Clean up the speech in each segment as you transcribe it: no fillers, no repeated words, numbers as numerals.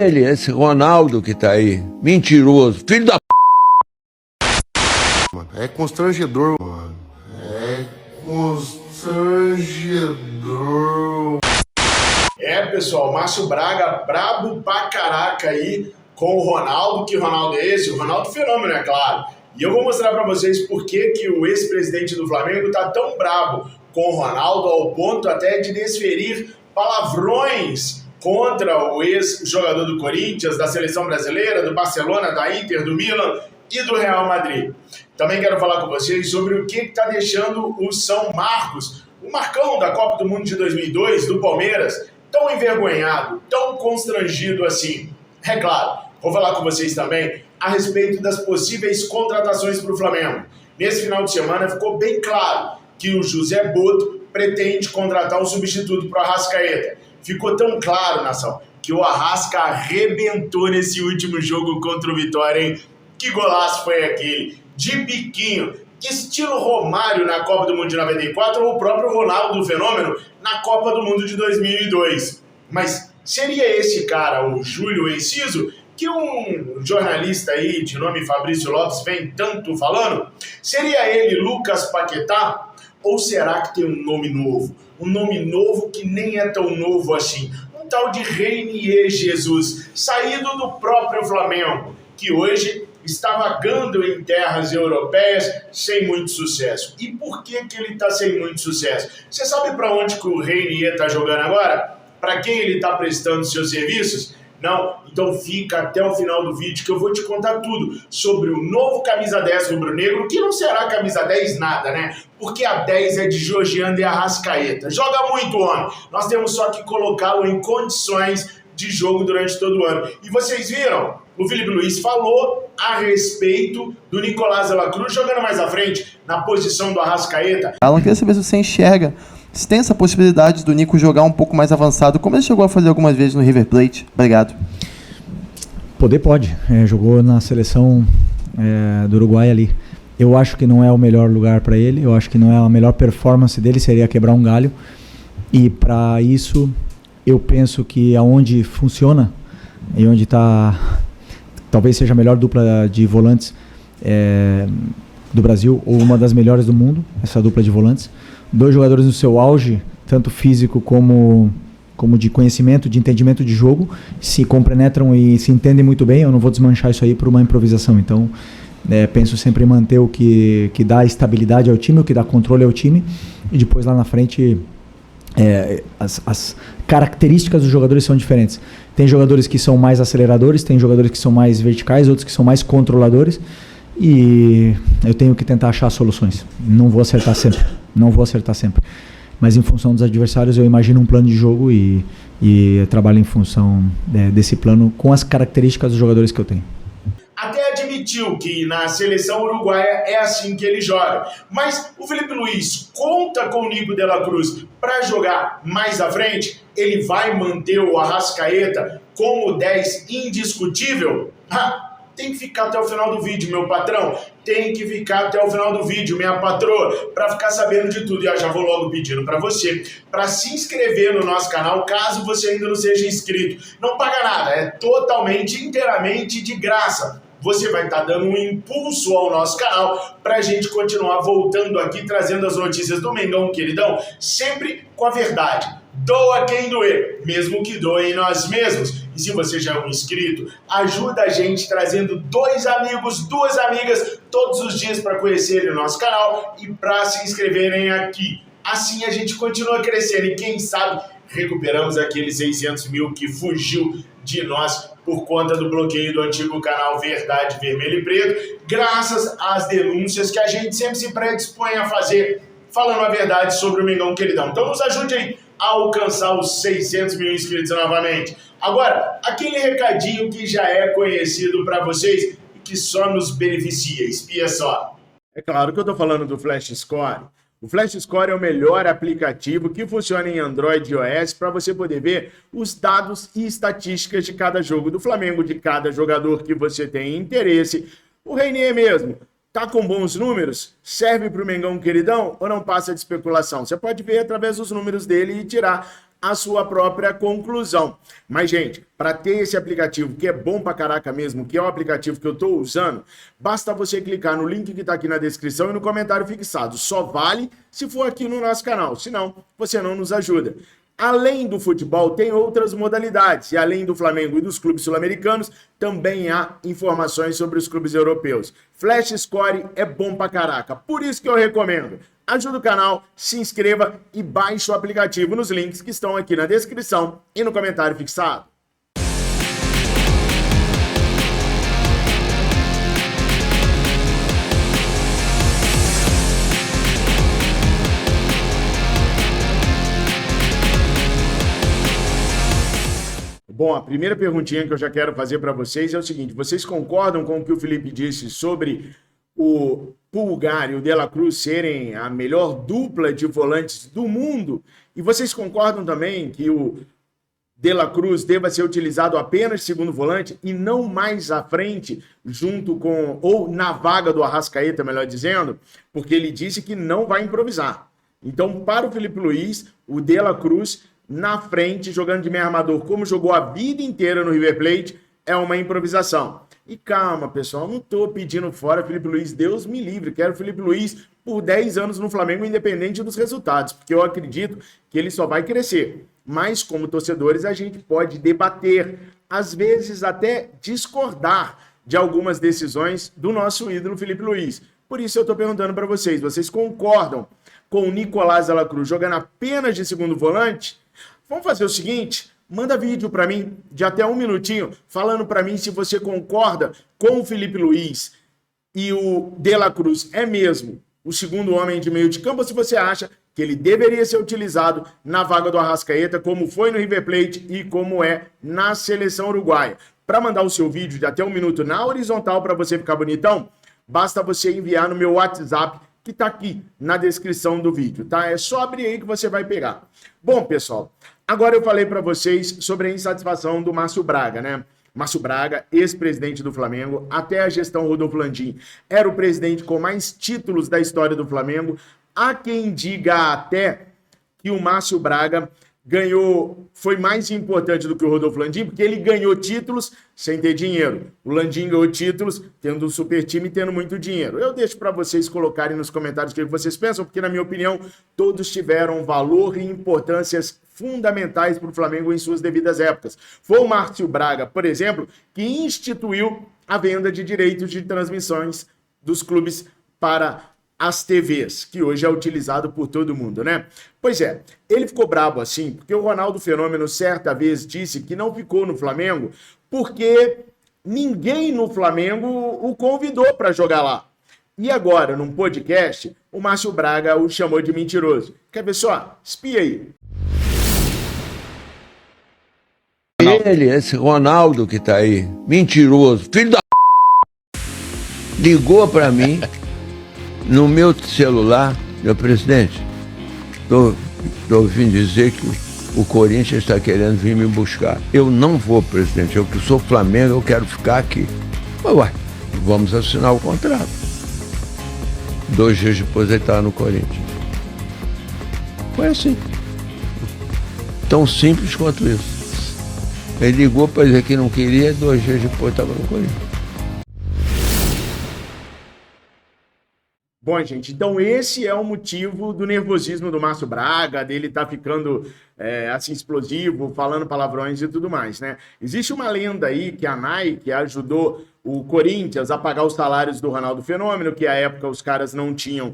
ele, esse Ronaldo que tá aí. Mentiroso. Filho da Mano, é constrangedor, mano. É constrangedor. Pessoal, Márcio Braga, brabo pra caraca aí com o Ronaldo. Que Ronaldo é esse? O Ronaldo Fenômeno, é claro. E eu vou mostrar pra vocês por que o ex-presidente do Flamengo tá tão brabo com o Ronaldo, ao ponto até de desferir palavrões contra o ex-jogador do Corinthians, da Seleção Brasileira, do Barcelona, da Inter, do Milan e do Real Madrid. Também quero falar com vocês sobre o que está deixando o São Marcos, o Marcão da Copa do Mundo de 2002, do Palmeiras, tão envergonhado, tão constrangido assim. É claro, vou falar com vocês também a respeito das possíveis contratações para o Flamengo. Nesse final de semana ficou bem claro que o José Boto pretende contratar um substituto para o Arrascaeta. Ficou tão claro, nação, que o Arrasca arrebentou nesse último jogo contra o Vitória, hein? Que golaço foi aquele? De biquinho, estilo Romário na Copa do Mundo de 94 ou o próprio Ronaldo Fenômeno na Copa do Mundo de 2002. Mas seria esse cara, o Júlio Enciso, que um jornalista aí de nome Fabrício Lopes vem tanto falando? Seria ele Lucas Paquetá? Ou será que tem um nome novo? Um nome novo que nem é tão novo assim. Um tal de Reinier Jesus, saído do próprio Flamengo, que hoje está vagando em terras europeias sem muito sucesso. E por que ele está sem muito sucesso? Você sabe para onde que o Reinier está jogando agora? Para quem ele está prestando seus serviços? Não? Então fica até o final do vídeo que eu vou te contar tudo sobre o novo camisa 10 rubro-negro, que não será camisa 10 nada, né? Porque a 10 é de Georgiano e Arrascaeta. Joga muito, homem. Nós temos só que colocá-lo em condições de jogo durante todo o ano. E vocês viram? O Felipe Luiz falou a respeito do Nicolás de la Cruz jogando mais à frente, na posição do Arrascaeta. Alan, queria saber se você enxerga, se tem essa possibilidade do Nico jogar um pouco mais avançado, como ele chegou a fazer algumas vezes no River Plate. Obrigado. Poder pode. Jogou na seleção do Uruguai ali. Eu acho que não é o melhor lugar para ele, eu acho que não é a melhor performance dele, seria quebrar um galho. E para isso, eu penso que aonde funciona e onde está, talvez seja a melhor dupla de volantes do Brasil, ou uma das melhores do mundo, essa dupla de volantes. 2 jogadores no seu auge, tanto físico como de conhecimento, de entendimento de jogo, se compenetram e se entendem muito bem. Eu não vou desmanchar isso aí por uma improvisação. Então, penso sempre em manter o que dá estabilidade ao time, o que dá controle ao time, e depois lá na frente as características dos jogadores são diferentes. Tem jogadores que são mais aceleradores, tem jogadores que são mais verticais, outros que são mais controladores, e eu tenho que tentar achar soluções. Não vou acertar sempre, mas em função dos adversários eu imagino um plano de jogo e trabalho em função desse plano com as características dos jogadores que eu tenho. Até admitiu que na seleção uruguaia é assim que ele joga. Mas o Felipe Luiz conta com o Nico de la Cruz para jogar mais à frente? Ele vai manter o Arrascaeta como 10 indiscutível? Tem que ficar até o final do vídeo, meu patrão. Tem que ficar até o final do vídeo, minha patroa, para ficar sabendo de tudo. E eu já vou logo pedindo para você, para se inscrever no nosso canal, caso você ainda não seja inscrito. Não paga nada, é totalmente, inteiramente de graça. Você vai estar dando um impulso ao nosso canal para a gente continuar voltando aqui, trazendo as notícias do Mengão Queridão, sempre com a verdade. Doa quem doer, mesmo que doe em nós mesmos. E se você já é um inscrito, ajuda a gente trazendo 2 amigos, 2 amigas todos os dias para conhecerem o nosso canal e para se inscreverem aqui. Assim a gente continua crescendo e quem sabe recuperamos aqueles 600 mil que fugiu de nós por conta do bloqueio do antigo canal Verdade Vermelho e Preto, graças às denúncias que a gente sempre se predispõe a fazer, falando a verdade sobre o Mengão Queridão. Então nos ajude aí a alcançar os 600 mil inscritos novamente. Agora, aquele recadinho que já é conhecido para vocês e que só nos beneficia, espia só. É claro que eu tô falando do Flash Score. O Flash Score é o melhor aplicativo que funciona em Android e iOS para você poder ver os dados e estatísticas de cada jogo do Flamengo, de cada jogador que você tem interesse. O Reinier mesmo, tá com bons números? Serve para o Mengão Queridão ou não passa de especulação? Você pode ver através dos números dele e tirar a sua própria conclusão. Mas, gente, para ter esse aplicativo, que é bom pra caraca mesmo, que é o aplicativo que eu estou usando, basta você clicar no link que está aqui na descrição e no comentário fixado. Só vale se for aqui no nosso canal, senão você não nos ajuda. Além do futebol, tem outras modalidades. E além do Flamengo e dos clubes sul-americanos, também há informações sobre os clubes europeus. Flash Score é bom pra caraca. Por isso que eu recomendo. Ajuda o canal, se inscreva e baixe o aplicativo nos links que estão aqui na descrição e no comentário fixado. Bom, a primeira perguntinha que eu já quero fazer para vocês é o seguinte: vocês concordam com o que o Felipe disse sobre o Pulgar e o De La Cruz serem a melhor dupla de volantes do mundo? E vocês concordam também que o De La Cruz deva ser utilizado apenas de segundo volante e não mais à frente, junto com, ou na vaga do Arrascaeta, melhor dizendo, porque ele disse que não vai improvisar. Então, para o Felipe Luiz, o De La Cruz na frente, jogando de meio armador, como jogou a vida inteira no River Plate, é uma improvisação. E calma, pessoal, não tô pedindo fora Felipe Luiz, Deus me livre, quero Felipe Luiz por 10 anos no Flamengo, independente dos resultados, porque eu acredito que ele só vai crescer. Mas, como torcedores, a gente pode debater, às vezes até discordar de algumas decisões do nosso ídolo Felipe Luiz. Por isso eu tô perguntando para vocês, vocês concordam com o Nicolás de la Cruz jogando apenas de segundo volante? Vamos fazer o seguinte, manda vídeo para mim de até 1 minutinho, falando para mim se você concorda com o Felipe Luiz e o De La Cruz é mesmo o segundo homem de meio de campo, ou se você acha que ele deveria ser utilizado na vaga do Arrascaeta, como foi no River Plate e como é na seleção uruguaia. Para mandar o seu vídeo de até 1 minuto na horizontal para você ficar bonitão, basta você enviar no meu WhatsApp, que tá aqui na descrição do vídeo, tá? É só abrir aí que você vai pegar. Bom, pessoal, agora eu falei para vocês sobre a insatisfação do Márcio Braga, né? Márcio Braga, ex-presidente do Flamengo, até a gestão Rodolfo Landim, era o presidente com mais títulos da história do Flamengo. Há quem diga até que o Márcio Braga foi mais importante do que o Rodolfo Landim, porque ele ganhou títulos sem ter dinheiro. O Landim ganhou títulos tendo um super time e tendo muito dinheiro. Eu deixo para vocês colocarem nos comentários o que vocês pensam, porque na minha opinião todos tiveram valor e importâncias fundamentais para o Flamengo em suas devidas épocas. Foi o Márcio Braga, por exemplo, que instituiu a venda de direitos de transmissões dos clubes para as TVs, que hoje é utilizado por todo mundo, né? Pois é, ele ficou brabo assim, porque o Ronaldo Fenômeno certa vez disse que não ficou no Flamengo porque ninguém no Flamengo o convidou para jogar lá. E agora, num podcast, o Márcio Braga o chamou de mentiroso. Quer ver só? Espia aí. Ele, esse Ronaldo que tá aí, mentiroso, filho da... ligou para mim no meu celular, meu presidente, tô ouvindo dizer que o Corinthians está querendo vir me buscar. Eu não vou, presidente, eu que sou Flamengo, eu quero ficar aqui. Ué, vamos assinar o contrato. 2 dias depois ele estava no Corinthians. Foi assim. Tão simples quanto isso. Ele ligou para dizer que não queria, 2 dias depois estava no Corinthians. Bom, gente, então esse é o motivo do nervosismo do Márcio Braga, dele tá ficando assim explosivo, falando palavrões e tudo mais, né? Existe uma lenda aí que a Nike ajudou o Corinthians a pagar os salários do Ronaldo Fenômeno, que à época os caras não tinham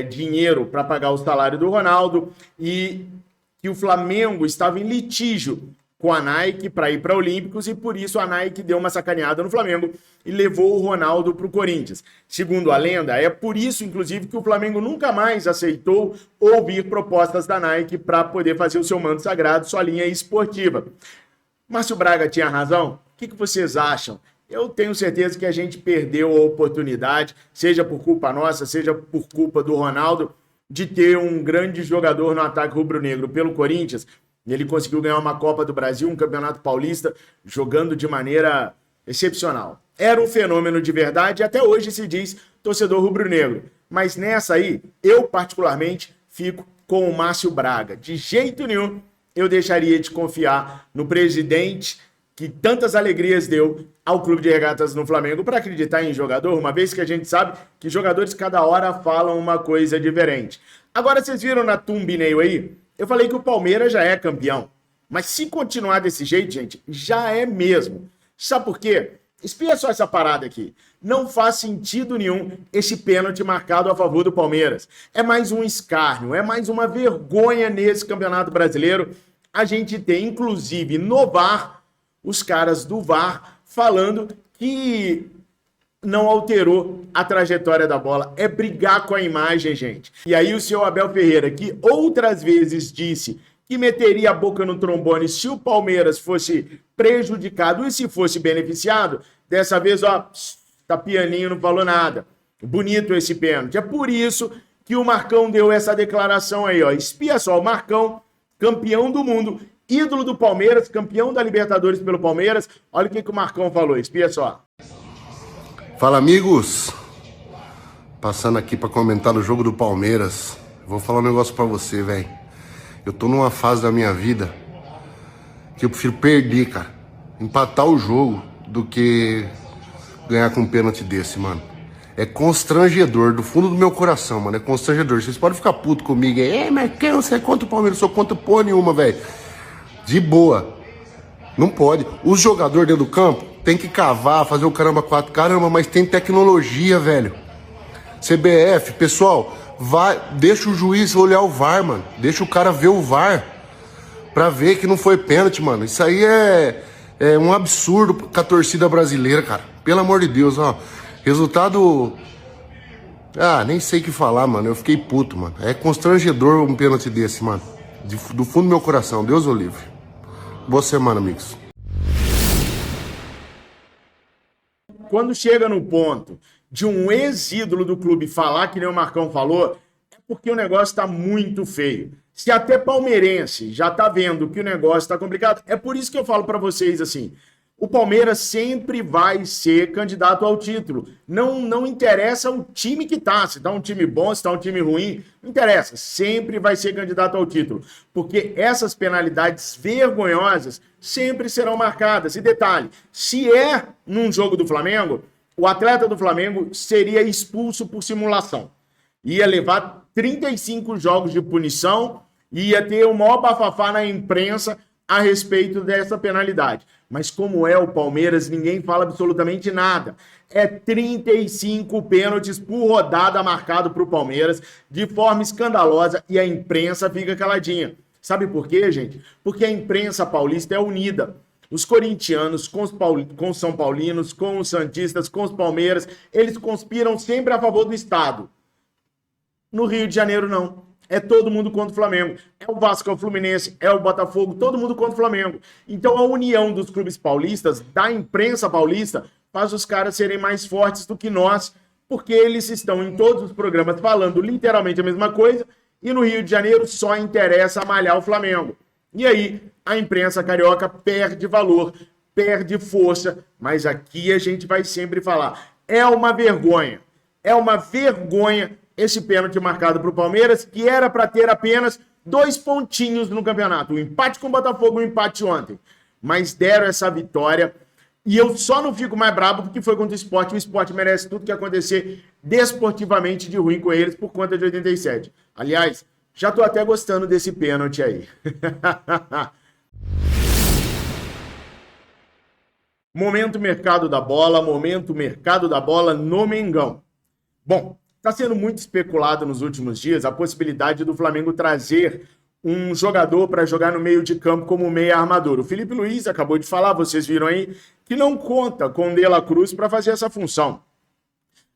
dinheiro para pagar o salário do Ronaldo, e que o Flamengo estava em litígio com a Nike para ir para Olímpicos, e por isso a Nike deu uma sacaneada no Flamengo e levou o Ronaldo para o Corinthians. Segundo a lenda, é por isso, inclusive, que o Flamengo nunca mais aceitou ouvir propostas da Nike para poder fazer o seu manto sagrado, sua linha esportiva. Márcio Braga tinha razão? O que vocês acham? Eu tenho certeza que a gente perdeu a oportunidade, seja por culpa nossa, seja por culpa do Ronaldo, de ter um grande jogador no ataque rubro-negro pelo Corinthians. Ele conseguiu ganhar uma Copa do Brasil, um Campeonato Paulista, jogando de maneira excepcional. Era um fenômeno de verdade, e até hoje se diz torcedor rubro-negro. Mas nessa aí, eu particularmente fico com o Márcio Braga. De jeito nenhum, eu deixaria de confiar no presidente que tantas alegrias deu ao Clube de Regatas no Flamengo para acreditar em jogador, uma vez que a gente sabe que jogadores cada hora falam uma coisa diferente. Agora, vocês viram na thumbnail aí? Eu falei que o Palmeiras já é campeão. Mas se continuar desse jeito, gente, já é mesmo. Sabe por quê? Espia só essa parada aqui. Não faz sentido nenhum esse pênalti marcado a favor do Palmeiras. É mais um escárnio, é mais uma vergonha nesse Campeonato Brasileiro. A gente tem, inclusive, no VAR, os caras do VAR falando que não alterou a trajetória da bola. É brigar com a imagem, gente. E aí o senhor Abel Ferreira, que outras vezes disse que meteria a boca no trombone se o Palmeiras fosse prejudicado e se fosse beneficiado, dessa vez, ó, tá pianinho, não falou nada. Bonito esse pênalti. É por isso que o Marcão deu essa declaração aí, ó. Espia só, o Marcão, campeão do mundo, ídolo do Palmeiras, campeão da Libertadores pelo Palmeiras. Olha o que o Marcão falou, espia só. Fala, amigos. Passando aqui pra comentar no jogo do Palmeiras. Vou falar um negócio pra você, velho. Eu tô numa fase da minha vida que eu prefiro perder, cara. Empatar o jogo do que ganhar com um pênalti desse, mano. É constrangedor, do fundo do meu coração, mano. É constrangedor. Vocês podem ficar puto comigo aí. Mas quem você é contra o Palmeiras? Eu sou contra porra nenhuma, velho. De boa. Não pode. Os jogadores dentro do campo tem que cavar, fazer o caramba 4. Caramba, mas tem tecnologia, velho. CBF, pessoal, vai, deixa o juiz olhar o VAR, mano. Deixa o cara ver o VAR pra ver que não foi pênalti, mano. Isso aí é um absurdo com a torcida brasileira, cara. Pelo amor de Deus, ó. Resultado... Ah, nem sei o que falar, mano. Eu fiquei puto, mano. É constrangedor um pênalti desse, mano. Do fundo do meu coração. Deus o livre. Boa semana, amigos. Quando chega no ponto de um ex-ídolo do clube falar que nem o Marcão falou, é porque o negócio tá muito feio. Se até palmeirense já tá vendo que o negócio tá complicado, é por isso que eu falo pra vocês assim, o Palmeiras sempre vai ser candidato ao título. Não interessa o time que tá, se tá um time bom, se tá um time ruim, não interessa, sempre vai ser candidato ao título. Porque essas penalidades vergonhosas sempre serão marcadas. E detalhe, se é num jogo do Flamengo, o atleta do Flamengo seria expulso por simulação. Ia levar 35 jogos de punição, ia ter o maior bafafá na imprensa a respeito dessa penalidade. Mas como é o Palmeiras, ninguém fala absolutamente nada. É 35 pênaltis por rodada marcado para o Palmeiras, de forma escandalosa, e a imprensa fica caladinha. Sabe por quê, gente? Porque a imprensa paulista é unida. Os corintianos com os são paulinos, com os santistas, com os Palmeiras, eles conspiram sempre a favor do Estado. No Rio de Janeiro, não. É todo mundo contra o Flamengo. É o Vasco, é o Fluminense, é o Botafogo, todo mundo contra o Flamengo. Então a união dos clubes paulistas, da imprensa paulista, faz os caras serem mais fortes do que nós, porque eles estão em todos os programas falando literalmente a mesma coisa, e no Rio de Janeiro só interessa malhar o Flamengo. E aí a imprensa carioca perde valor, perde força, mas aqui a gente vai sempre falar. É uma vergonha esse pênalti marcado para o Palmeiras, que era para ter apenas 2 pontinhos no campeonato. Um empate com o Botafogo, um empate ontem. Mas deram essa vitória. E eu só não fico mais bravo porque foi contra o Sport. O Sport merece tudo que acontecer desportivamente de ruim com eles por conta de 87. Aliás, já tô até gostando desse pênalti aí. Momento mercado da bola no Mengão. Bom, está sendo muito especulado nos últimos dias a possibilidade do Flamengo trazer um jogador para jogar no meio de campo como meia armador. O Felipe Luiz acabou de falar, vocês viram aí, que não conta com o De La Cruz para fazer essa função.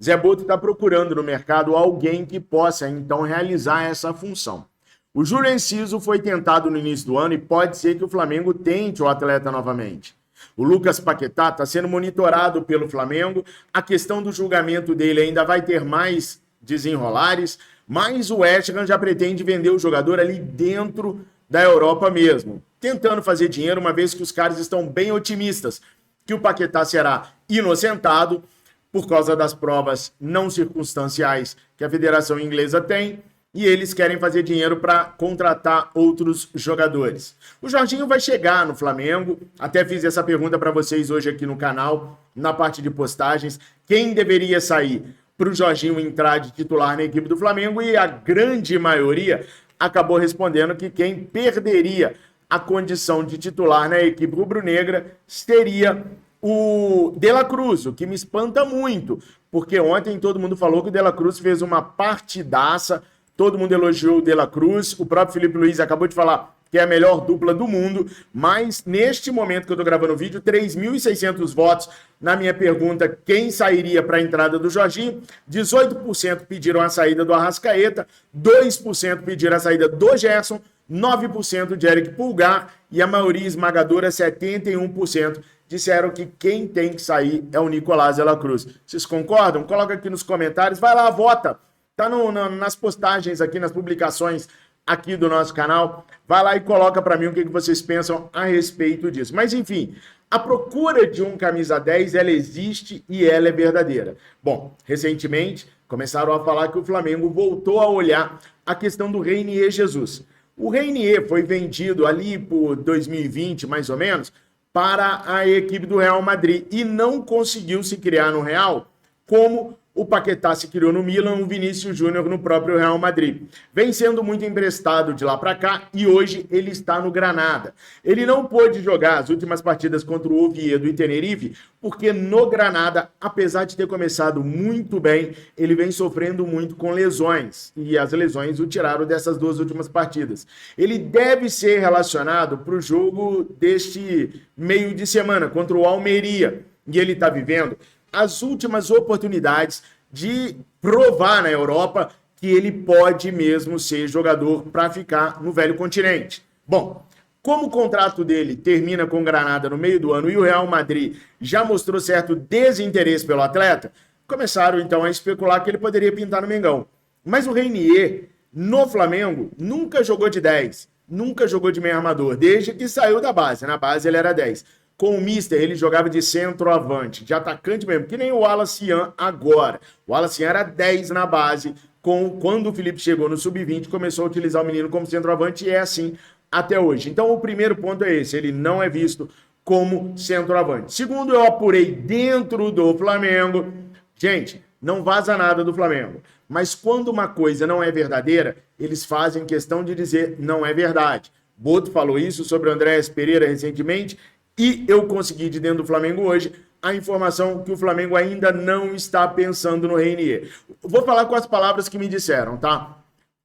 Zé Boto está procurando no mercado alguém que possa, então, realizar essa função. O Júlio Enciso foi tentado no início do ano e pode ser que o Flamengo tente o atleta novamente. O Lucas Paquetá está sendo monitorado pelo Flamengo. A questão do julgamento dele ainda vai ter mais desenrolares, mas o West Ham já pretende vender o jogador ali dentro da Europa mesmo, tentando fazer dinheiro, uma vez que os caras estão bem otimistas que o Paquetá será inocentado por causa das provas não circunstanciais que a Federação Inglesa tem. e eles querem fazer dinheiro para contratar outros jogadores. O Jorginho vai chegar no Flamengo, até fiz essa pergunta para vocês hoje aqui no canal, na parte de postagens, quem deveria sair para o Jorginho entrar de titular na equipe do Flamengo, e a grande maioria acabou respondendo que quem perderia a condição de titular na equipe rubro-negra seria o De La Cruz, o que me espanta muito, porque ontem todo mundo falou que o De La Cruz fez uma partidaça, todo mundo elogiou o De La Cruz, o próprio Felipe Luiz acabou de falar que é a melhor dupla do mundo, mas neste momento que eu tô gravando o vídeo, 3.600 votos na minha pergunta, quem sairia para a entrada do Jorginho, 18% pediram a saída do Arrascaeta, 2% pediram a saída do Gerson, 9% de Eric Pulgar, e a maioria esmagadora, 71%, disseram que quem tem que sair é o Nicolás de la Cruz. Vocês concordam? Coloca aqui nos comentários, vai lá, vota. Tá nas postagens aqui, nas publicações aqui do nosso canal. Vai lá e coloca para mim o que vocês pensam a respeito disso. Mas enfim, a procura de um camisa 10, ela existe e ela é verdadeira. Bom, recentemente começaram a falar que o Flamengo voltou a olhar a questão do Reinier Jesus. O Reinier foi vendido ali por 2020, mais ou menos, para a equipe do Real Madrid e não conseguiu se criar no Real como o Paquetá se criou no Milan, o Vinícius Júnior no próprio Real Madrid. Vem sendo muito emprestado de lá para cá e hoje ele está no Granada. Ele não pôde jogar as últimas partidas contra o Oviedo e Tenerife, porque no Granada, apesar de ter começado muito bem, ele vem sofrendo muito com lesões. E as lesões o tiraram dessas duas últimas partidas. Ele deve ser relacionado para o jogo deste meio de semana, contra o Almeria. E ele está vivendo as últimas oportunidades de provar na Europa que ele pode mesmo ser jogador para ficar no velho continente. Bom, como o contrato dele termina com o Granada no meio do ano e o Real Madrid já mostrou certo desinteresse pelo atleta, começaram então a especular que ele poderia pintar no Mengão. Mas o Reinier, no Flamengo, nunca jogou de 10, nunca jogou de meio armador, desde que saiu da base. Na base ele era 10. Com o Mister, ele jogava de centroavante, de atacante mesmo, que nem o Wallace Ian agora. O Wallace Ian era 10 na base, quando o Felipe chegou no Sub-20, começou a utilizar o menino como centroavante e é assim até hoje. Então o primeiro ponto é esse, ele não é visto como centroavante. Segundo, eu apurei dentro do Flamengo. Gente, não vaza nada do Flamengo, mas quando uma coisa não é verdadeira, eles fazem questão de dizer não é verdade. Boto falou isso sobre o Andréas Pereira recentemente, e eu consegui de dentro do Flamengo hoje a informação que o Flamengo ainda não está pensando no Reinier. Vou falar com as palavras que me disseram, tá?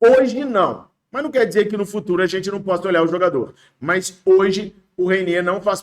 Hoje não. Mas não quer dizer que no futuro a gente não possa olhar o jogador. Mas hoje o Reinier não faz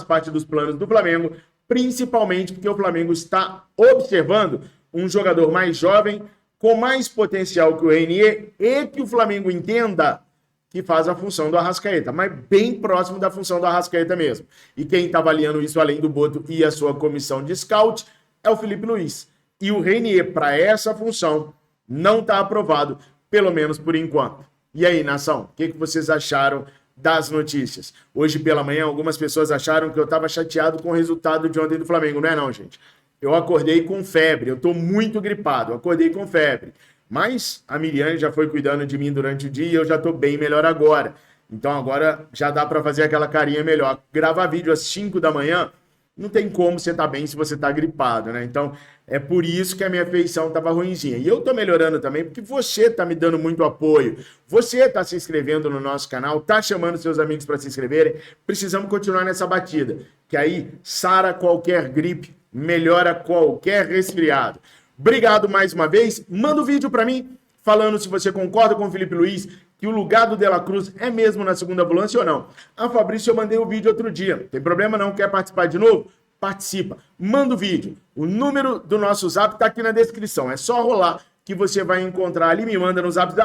parte dos planos do Flamengo, principalmente porque o Flamengo está observando um jogador mais jovem, com mais potencial que o Reinier, e que o Flamengo entenda que faz a função do Arrascaeta, mas bem próximo da função do Arrascaeta mesmo. E quem está avaliando isso, além do Boto e a sua comissão de scout, é o Felipe Luiz. E o Reinier, para essa função, não está aprovado, pelo menos por enquanto. E aí, nação, o que vocês acharam das notícias? Hoje pela manhã, algumas pessoas acharam que eu estava chateado com o resultado de ontem do Flamengo. Não é não, gente. Eu acordei com febre, eu estou muito gripado, eu acordei com febre. Mas a Miriam já foi cuidando de mim durante o dia e eu já estou bem melhor agora. Então agora já dá para fazer aquela carinha melhor. Gravar vídeo às 5 da manhã, não tem como você estar bem se você está gripado, né? Então é por isso que a minha feição estava ruinzinha. E eu estou melhorando também porque você está me dando muito apoio. Você está se inscrevendo no nosso canal, está chamando seus amigos para se inscreverem. Precisamos continuar nessa batida, que aí sara qualquer gripe, melhora qualquer resfriado. Obrigado mais uma vez. Manda um vídeo para mim falando se você concorda com o Felipe Luiz que o lugar do De La Cruz é mesmo na segunda volância ou não. Ah, Fabrício, eu mandei o vídeo outro dia. Tem problema não? Quer participar de novo? Participa. Manda o vídeo. O número do nosso Zap está aqui na descrição. É só rolar que você vai encontrar ali. Me manda no Zap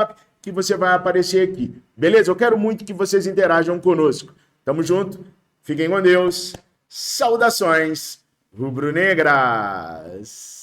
que você vai aparecer aqui. Beleza? Eu quero muito que vocês interajam conosco. Tamo junto. Fiquem com Deus. Saudações rubro-negras.